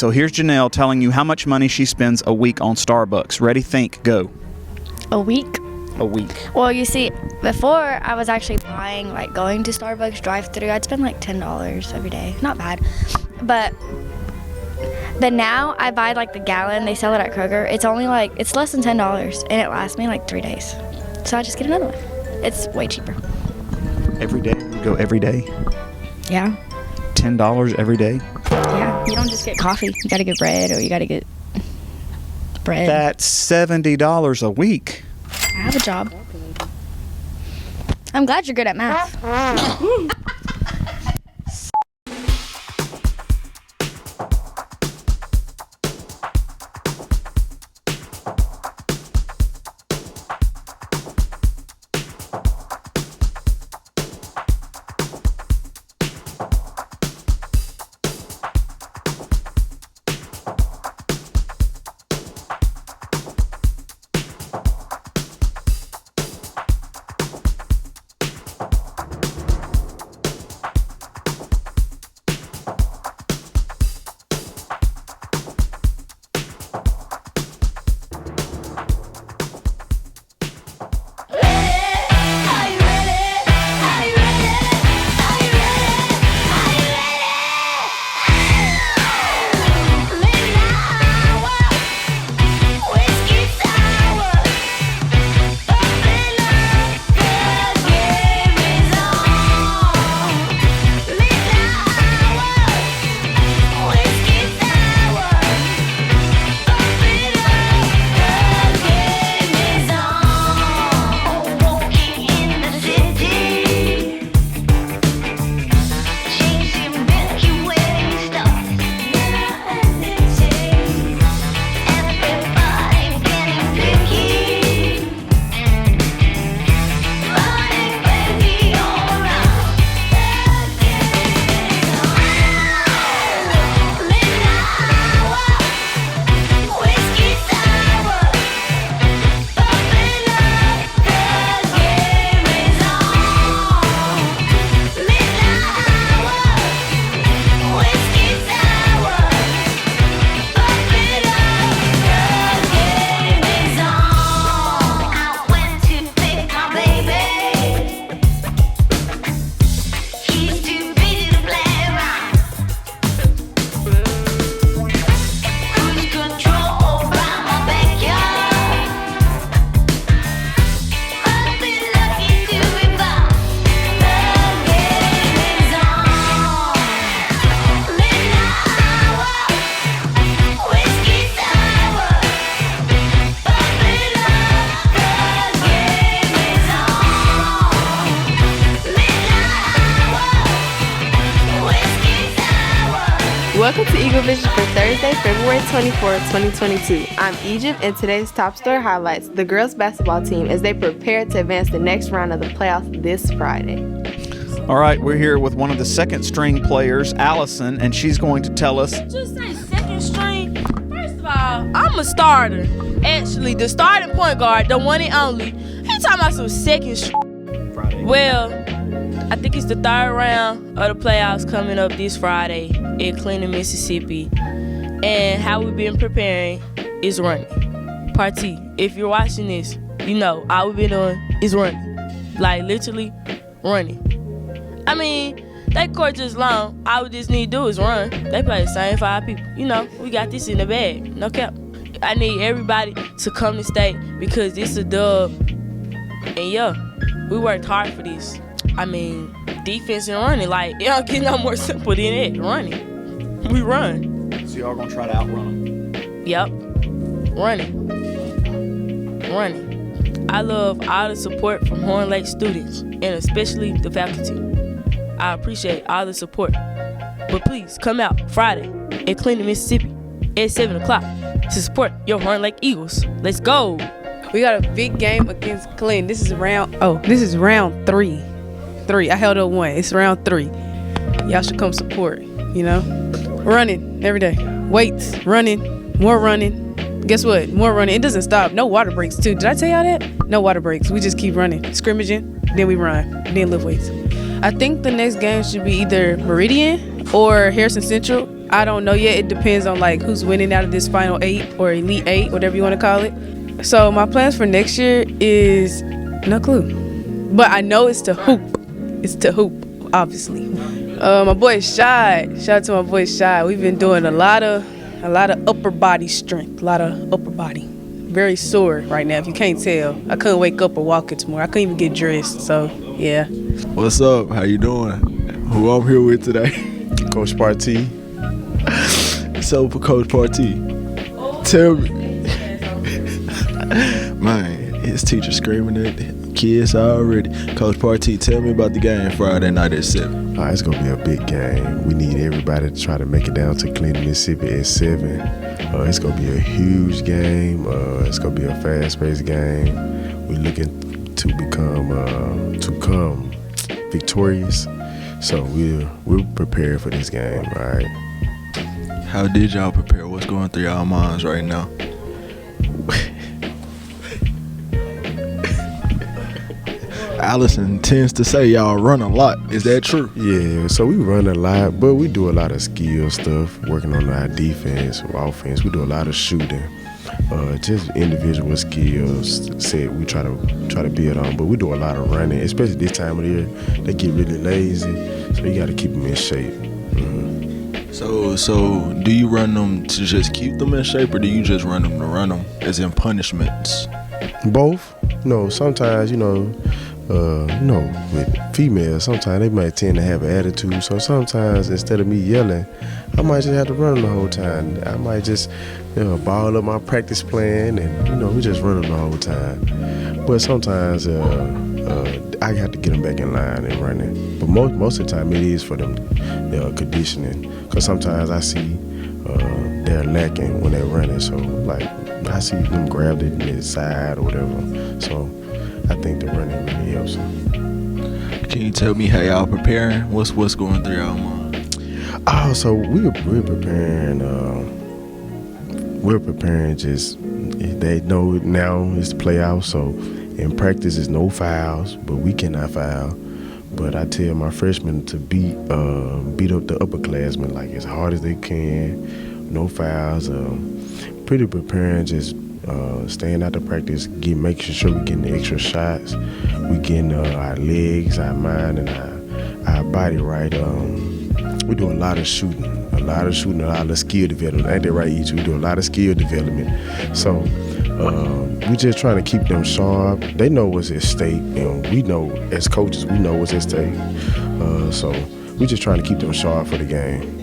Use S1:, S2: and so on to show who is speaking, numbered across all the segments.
S1: So here's Janelle telling you how much money she spends a week on Starbucks. Ready, think, go.
S2: A week?
S1: A week.
S2: Well, you see, before I was actually buying, like going to Starbucks drive-thru, I'd spend like $10 every day. Not bad. But now I buy like the gallon. They sell it at Kroger. It's only like, it's less than $10 and it lasts me like 3 days. So I just get another one. It's way cheaper.
S1: Every day? You go every day?
S2: Yeah.
S1: $10 every day?
S2: Yeah. You don't just get coffee. You got to get bread, or you got to get bread.
S1: That's $70 a week.
S2: I have a job. I'm glad you're good at math.
S3: Welcome to Eagle Vision for Thursday, February 24, 2022. I'm Egypt, and today's top story highlights the girls' basketball team as they prepare to advance the next round of the playoffs this Friday.
S1: All right, we're here with one of the second string players, Allison, and she's going to tell us.
S4: Just say second string. First of all, I'm a starter. Actually, the starting point guard, the one and only. He talking about some second string.
S1: Friday.
S4: Well, I think it's the third round of the playoffs coming up this Friday in Clinton, Mississippi. And how we've been preparing is running. Part T, if you're watching this, you know all we've been doing is running. Like, literally running. I mean, that court just long. All we just need to do is run. They play the same 5 people. You know, we got this in the bag. No cap. I need everybody to come to state because this is a dub. And yeah, we worked hard for this. I mean, defense and running, like, it don't get no more simple than that. Running. We run.
S1: So y'all gonna try to outrun them?
S4: Yep. Running. I love all the support from Horn Lake students, and especially the faculty. I appreciate all the support. But please, come out Friday at Clinton, Mississippi at 7 o'clock to support your Horn Lake Eagles. Let's go.
S3: We got a big game against Clinton. This is round 3. I held up 1. It's round 3. Y'all should come support, you know? Running every day. Weights, running, more running. Guess what? More running. It doesn't stop. No water breaks, too. Did I tell y'all that? No water breaks. We just keep running. Scrimmaging, then we run, then lift weights. I think the next game should be either Meridian or Harrison Central. I don't know yet. It depends on like who's winning out of this final 8 or elite 8, whatever you want to call it. So my plans for next year is no clue, but I know it's to hoop. It's to hoop, obviously. My boy Shy. Shout out to my boy Shy. We've been doing a lot of upper body strength, a lot of upper body. Very sore right now, if you can't tell. I couldn't wake up or walk it tomorrow. I couldn't even get dressed, so yeah.
S5: What's up? How you doing? Who I'm here with today?
S6: Coach Partee.
S5: So for Coach Partee, tell me. Man, his teacher screaming at kids already. Coach Partee, tell me about the game Friday night at 7.
S6: It's going to be a big game. We need everybody to try to make it down to Clinton, Mississippi at 7. It's going to be a huge game. It's going to be a fast-paced game. We're looking to come victorious. So we're prepared for this game, right?
S5: How did y'all prepare? What's going through y'all minds right now? Allison tends to say y'all run a lot. Is that true?
S6: Yeah, so we run a lot, but we do a lot of skill stuff, working on our defense, offense. We do a lot of shooting, just individual skills. We try to build on, but we do a lot of running, especially this time of the year. They get really lazy, so you got to keep them in shape. Mm-hmm.
S5: So do you run them to just keep them in shape, or do you just run them to run them, as in punishments?
S6: Both. Sometimes, with females, sometimes they might tend to have an attitude. So sometimes instead of me yelling, I might just have to run them the whole time. I might just ball up my practice plan and, we just run them the whole time. But sometimes I have to get them back in line and running. But most of the time it is for them conditioning. Because sometimes I see they're lacking when they're running. So like I see them grab the side or whatever. So I think the running really helps them.
S5: Can you tell me how y'all preparing? What's going through y'all mind?
S6: So we're preparing. We're preparing. Just they know now it's the playoffs. So in practice, it's no fouls, but we cannot foul. But I tell my freshmen to beat up the upperclassmen like as hard as they can. No fouls. Pretty preparing. Just staying out to practice, making sure we're getting the extra shots. We getting our legs, our mind, and our body right. We do a lot of shooting, a lot of skill development. Ain't that right, Each? We do a lot of skill development. So we just trying to keep them sharp. They know what's at stake, and we know as coaches, we know what's at stake. So we just trying to keep them sharp for the game.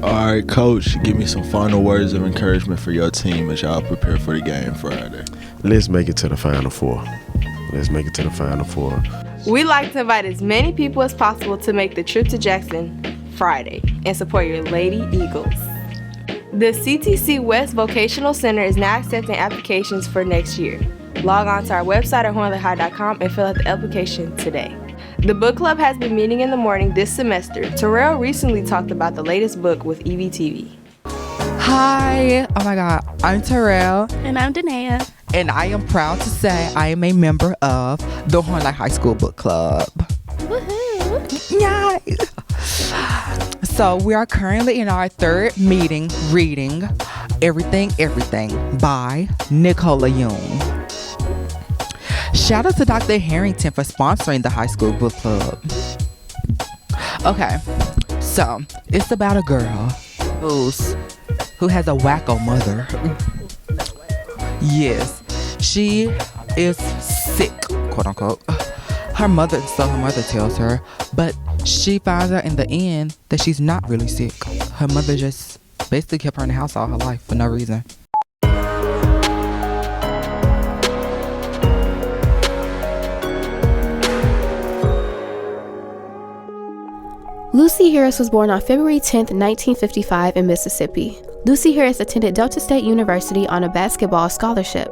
S5: All right, Coach, give me some final words of encouragement for your team as y'all prepare for the game Friday.
S6: Let's make it to the Final Four.
S7: We'd like to invite as many people as possible to make the trip to Jackson Friday and support your Lady Eagles. The CTC West Vocational Center is now accepting applications for next year. Log on to our website at hornleyhigh.com and fill out the application today. The book club has been meeting in the morning this semester. Terrell recently talked about the latest book with EVTV.
S8: Hi, oh my God, I'm Terrell.
S2: And I'm Danae.
S8: And I am proud to say I am a member of the Hornley High School Book Club. Woohoo! Yay! So we are currently in our third meeting reading Everything by Nicola Yoon. Shout out to Dr. Harrington for sponsoring the high school book club. Okay, so it's about a girl who has a wacko mother. Yes, she is sick, quote unquote. Her mother tells her, but she finds out in the end that she's not really sick. Her mother just basically kept her in the house all her life for no reason.
S9: Lucy Harris was born on February 10, 1955 in Mississippi. Lucy Harris attended Delta State University on a basketball scholarship.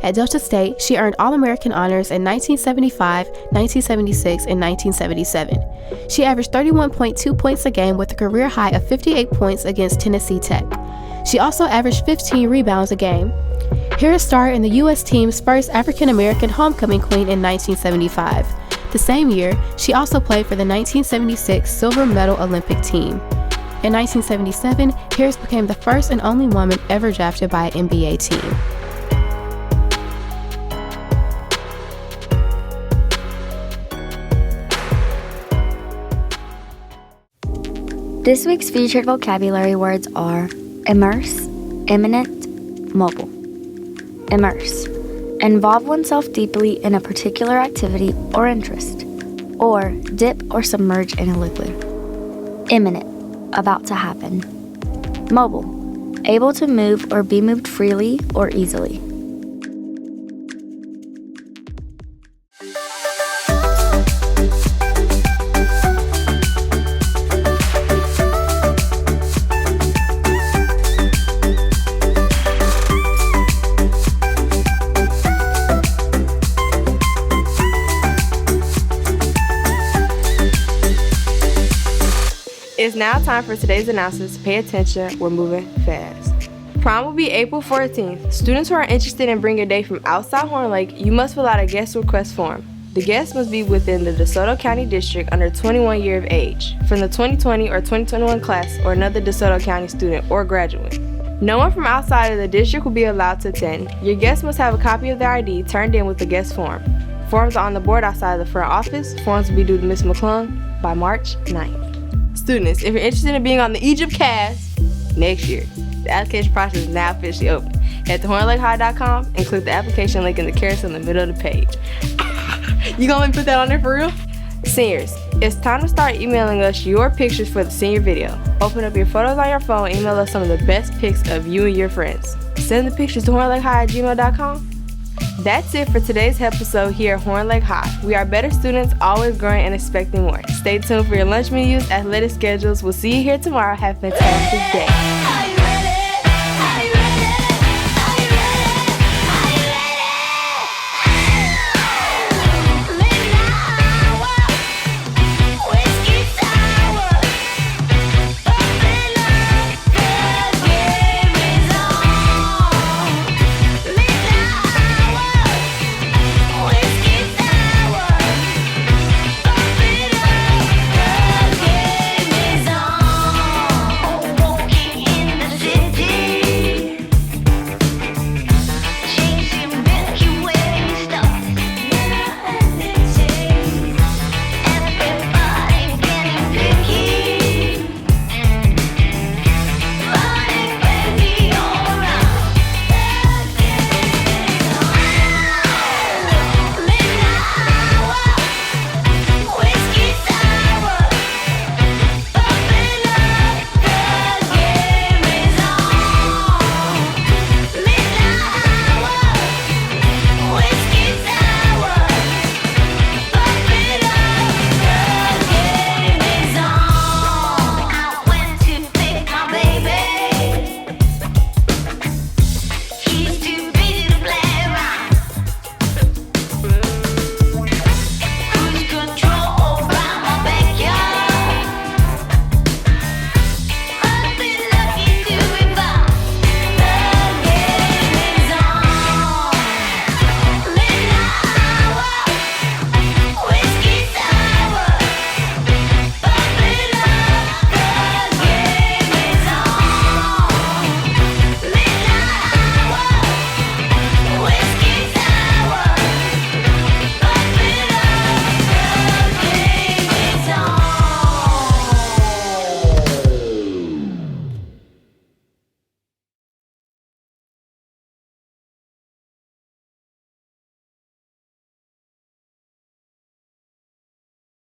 S9: At Delta State, she earned All-American honors in 1975, 1976, and 1977. She averaged 31.2 points a game with a career high of 58 points against Tennessee Tech. She also averaged 15 rebounds a game. Harris starred in the U.S. team's first African-American homecoming queen in 1975. The same year, she also played for the 1976 silver medal Olympic team. In 1977, Harris became the first and only woman ever drafted by an NBA team.
S2: This week's featured vocabulary words are immerse, imminent, mobile. Immerse. Involve oneself deeply in a particular activity or interest, or dip or submerge in a liquid. Imminent. About to happen. Mobile. Able to move or be moved freely or easily.
S7: It's now time for today's announcements. Pay attention, we're moving fast. Prom will be April 14th. Students who are interested in bringing a date from outside Horn Lake, you must fill out a guest request form. The guest must be within the DeSoto County District under 21 years of age, from the 2020 or 2021 class, or another DeSoto County student or graduate. No one from outside of the district will be allowed to attend. Your guest must have a copy of their ID turned in with the guest form. Forms are on the board outside of the front office. Forms will be due to Ms. McClung by March 9th. Students, if you're interested in being on the Egypt cast next year, the application process is now officially open. Head to hornlakehigh.com and click the application link in the carousel in the middle of the page. You gonna let me put that on there for real? Seniors, it's time to start emailing us your pictures for the senior video. Open up your photos on your phone and email us some of the best pics of you and your friends. Send the pictures to hornlakehigh@gmail.com. That's it for today's episode here at Horn Lake High. We are better students, always growing and expecting more. Stay tuned for your lunch menus, athletic schedules. We'll see you here tomorrow. Have a fantastic day.